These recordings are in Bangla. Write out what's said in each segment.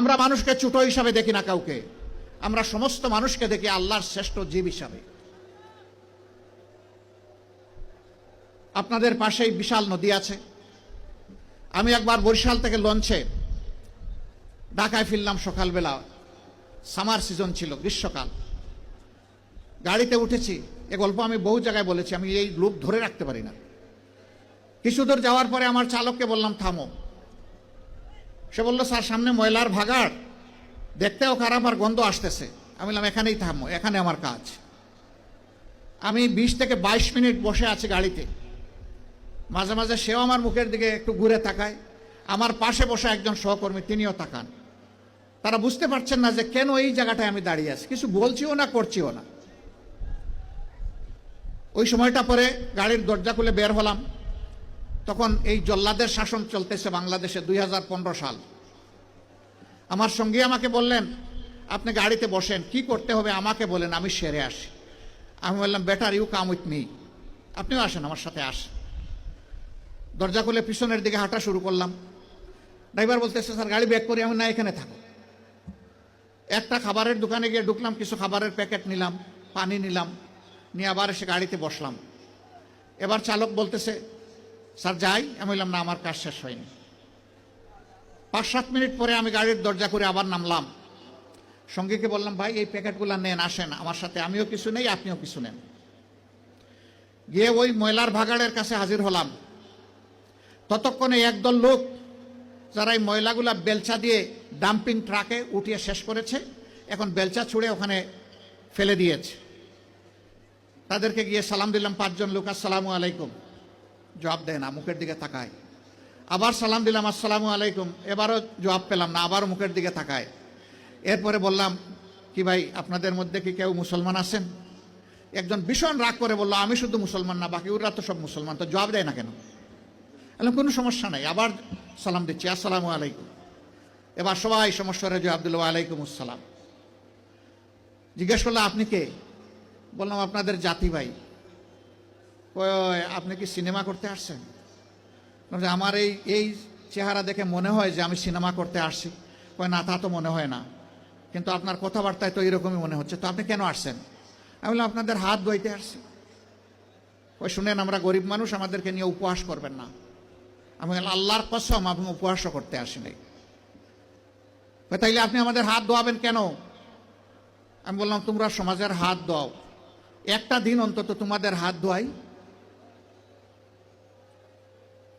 আমরা মানুষকে ছোট হিসাবে দেখি না কাউকে, আমরা সমস্ত মানুষকে দেখি আল্লাহর শ্রেষ্ঠ জীব হিসাবে। আপনাদের পাশেই বিশাল নদী আছে। আমি একবার বরিশাল থেকে লঞ্চে ঢাকায় ফিরলাম সকালবেলা, সামার সিজন ছিল, গ্রীষ্মকাল। গাড়িতে উঠেছি, এ গল্প আমি বহু জায়গায় বলেছি, আমি এই লোভ ধরে রাখতে পারি না। কিছু দূর যাওয়ার পরে আমার চালককে বললাম থামো। সে বলল স্যার সামনে ময়লার ভাগাড়, দেখতেও খারাপ আর গন্ধ আসতেছে। আমি বললাম এখানেই থামো, এখানে আমার কাজ। আমি 20 থেকে 22 মিনিট বসে আছি গাড়িতে। মাঝে মাঝে সেও আমার মুখের দিকে একটু ঘুরে তাকায়, আমার পাশে বসে একজন সহকর্মী তিনিও তাকান। তারা বুঝতে পারছেন না যে কেন এই জায়গাটায় আমি দাঁড়িয়ে আছি, কিছু বলছিও না করছিও না। ওই সময়টা পরে গাড়ির দরজা খুলে বের হলাম, তখন এই জল্লাদের শাসন চলতেছে বাংলাদেশে, 2015 সাল। আমার সঙ্গী আমাকে বললেন আপনি গাড়িতে বসেন, কি করতে হবে আমাকে বলেন, আমি সেরে আসি। আমি বললাম better you come with me, আপনিও আসেন আমার সাথে আসেন। দরজা খুলে পিছনের দিকে হাঁটা শুরু করলাম। ড্রাইভার বলতেছে স্যার গাড়ি ব্যাক করি। আমি না, এখানে থাকো। একটা খাবারের দোকানে গিয়ে ঢুকলাম, কিছু খাবারের প্যাকেট নিলাম, পানি নিলাম, নিয়ে আবার এসে গাড়িতে বসলাম। এবার চালক বলতেছে স্যার যাই। আমি বললাম না, আমার কাজ শেষ হয়নি। 5-7 মিনিট পরে আমি গাড়ির দরজা করে আবার নামলাম। সঙ্গীকে বললাম ভাই এই প্যাকেটগুলো নেন, আসেন আমার সাথে, আমিও কিছু নেই আপনিও কিছু নেন। গিয়ে ওই ময়লার ভাগাড়ের কাছে হাজির হলাম। ততক্ষণে একদল লোক যারা এই ময়লাগুলা বেলচা দিয়ে ডাম্পিং ট্রাকে উঠিয়ে শেষ করেছে, এখন বেলচা ছুঁড়ে ওখানে ফেলে দিয়েছে। তাদেরকে গিয়ে সালাম দিলাম, 5 জন লোক, আসসালামু আলাইকুম। জবাব দেয় না, মুখের দিকে তাকায়। আবার সালাম দিলাম, আসসালামু আলাইকুম। এবারও জবাব পেলাম না, আবারও মুখের দিকে তাকায়। এরপরে বললাম কি ভাই আপনাদের মধ্যে কি কেউ মুসলমান আছেন? একজন ভীষণ রাগ করে বলল আমি শুধু মুসলমান না, বাকি ওরা তো সব মুসলমান, তো জবাব দেয় না কেন? বললাম কোনো সমস্যা নাই, আবার সালাম দিচ্ছি, আসসালামু আলাইকুম। এবার সবাই সমস্যারে জবাব দিল ওয়ালাইকুম আসসালাম। জিজ্ঞেস করলো আপনি কে? বললাম আপনাদের জাতি ভাই। আপনি কি সিনেমা করতে আসছেন? আমার এই চেহারা দেখে মনে হয় যে আমি সিনেমা করতে আসছি। কয় না, তা তো মনে হয় না, কিন্তু আপনার কথাবার্তায় তো এরকমই মনে হচ্ছে। তো আপনি কেন আসছেন? আমি বললাম আপনাদের হাত ধুইতে আসছি। ওই শুনেন আমরা গরিব মানুষ, আমাদেরকে নিয়ে উপহাস করবেন না। আমি বললাম আল্লাহর কসম আমি উপহাসও করতে আসিনি। তাইলে আপনি আমাদের হাত ধোয়াবেন কেন? আমি বললাম তোমরা সমাজের হাত ধোও, একটা দিন অন্তত তোমাদের হাত ধোয়াই।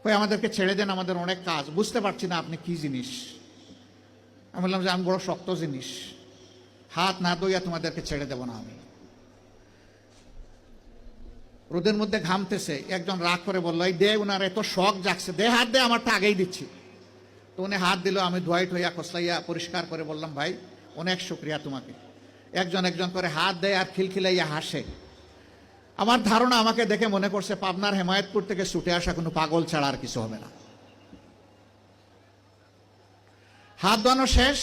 কই আমাদেরকে ছেড়ে দেন, আমাদের অনেক কাজ, বুঝতে পারছি না আপনি কি জিনিস। আমি বললাম যে আমি বড় শক্ত জিনিস, হাত না ধুইয়া তোমাদেরকে ছেড়ে দেব না আমি। রোদের মধ্যে ঘামতেছে, একজন রাগ করে বললো এই দে, উনার এত শখ জাগছে, দে হাত দে, আমারটা আগেই দিচ্ছি। তো উনি হাত দিল, আমি ধোয়াই ঠইয়া খসলাইয়া পরিষ্কার করে বললাম ভাই অনেক শুক্রিয়া তোমাকে। একজন একজন করে হাত দেয় আর খিলখিলাইয়া হাসে। আমার ধারণা আমাকে দেখে মনে করছে পাবনার হেমায়েতপুর থেকে ছুটে আসা কোনো পাগল ছাড়া আর কিছু হবে না। হাত ধোয়ানো শেষ।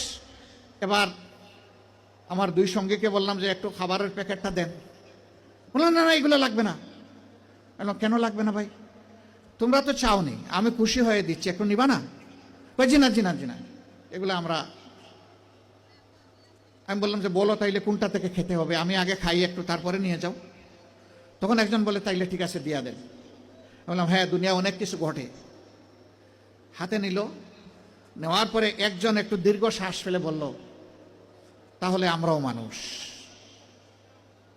এবার আমার 2 সঙ্গীকে বললাম যে একটু খাবারের প্যাকেটটা দেন। বললাম না না এগুলো লাগবে না। কেন লাগবে না ভাই? তোমরা তো চাওনি, আমি খুশি হয়ে দিচ্ছি, একটু নিবা না? জি না জি না জি না, এগুলো আমি বললাম যে বলো তাইলে কোনটা থেকে খেতে হবে, আমি আগে খাই একটু, তারপরে নিয়ে যাও। তখন একজন বলে তাইলে ঠিক আছে দিয়া দেন। বললাম হ্যাঁ দুনিয়া অনেক কিছু ঘটে। হাতে নিল, নেওয়ার পরে একজন একটু দীর্ঘ শ্বাস ফেলে বলল তাহলে আমরাও মানুষ।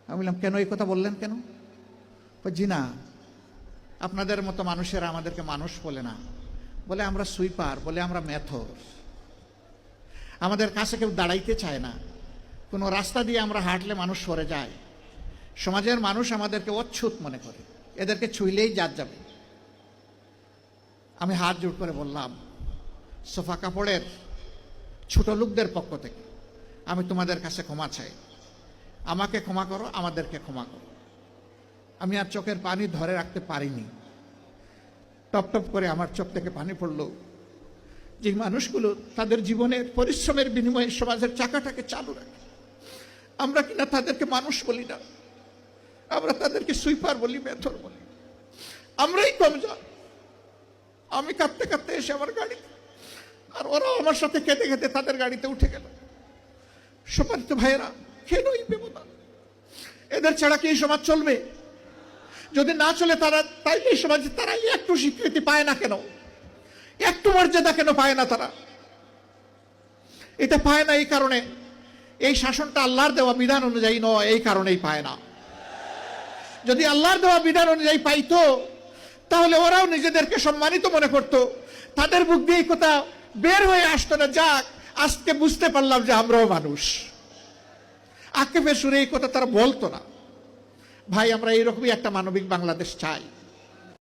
আমি বললাম কেন এই কথা বললেন কেন? জি না, আপনাদের মতো মানুষেরা আমাদেরকে মানুষ বলে না, বলে আমরা সুইপার, বলে আমরা মেথর। আমাদের কাছে কেউ দাঁড়াইতে চায় না, কোনো রাস্তা দিয়ে আমরা হাঁটলে মানুষ সরে যায়। সমাজের মানুষ আমাদেরকে অচ্ছুত মনে করে, এদেরকে ছুঁইলেই জাত যাবে। আমি হাত জোড় করে বললাম সোফা কাপড়ের ছোট লোকদের পক্ষ থেকে আমি তোমাদের কাছে ক্ষমা চাই, আমাকে ক্ষমা করো, আমাদেরকে ক্ষমা করো। আমি আর চোখের পানি ধরে রাখতে পারিনি, টপ টপ করে আমার চোখ থেকে পানি পড়লো। যে মানুষগুলো তাদের জীবনের পরিশ্রমের বিনিময়ে সমাজের চাকাটাকে চালু রাখে, আমরা কিনা তাদেরকে মানুষ বলি না, আমরা তাদেরকে সুইপার বলি, মেথর বলি। আমরাই কমজোর। আমি কাঁদতে কাঁদতে এসে আমার গাড়ি আর ওরাও আমার সাথে কেঁদে কেঁদে তাদের গাড়িতে উঠে গেল। সম্মানিত ভাইয়েরা, কেন এই ব্যবধান? এদের ছাড়া কি এই সমাজ চলবে? যদি না চলে তারা, তাই এই সমাজে তারা একটু স্বীকৃতি পায় না কেন? একটু মর্যাদা কেন পায় না তারা? এটা পায় না এই কারণে, এই শাসনটা আল্লাহর দেওয়া বিধান অনুযায়ী নয়, এই কারণেই পায় না। যদি আল্লাহর দেওয়া বিধান অনুযায়ী পাইতো তাহলে ওরাও নিজেদেরকে সম্মানিত মনে করত, তাদের মুখ দিয়ে এই কথা বের হয়ে আসতো না, যাক আজকে বুঝতে পারলাম যে আমরাও মানুষ। আক্ষেপের সুরে এই কথা তারা বলতো না। ভাই, আমরা এইরকমই একটা মানবিক বাংলাদেশ চাই।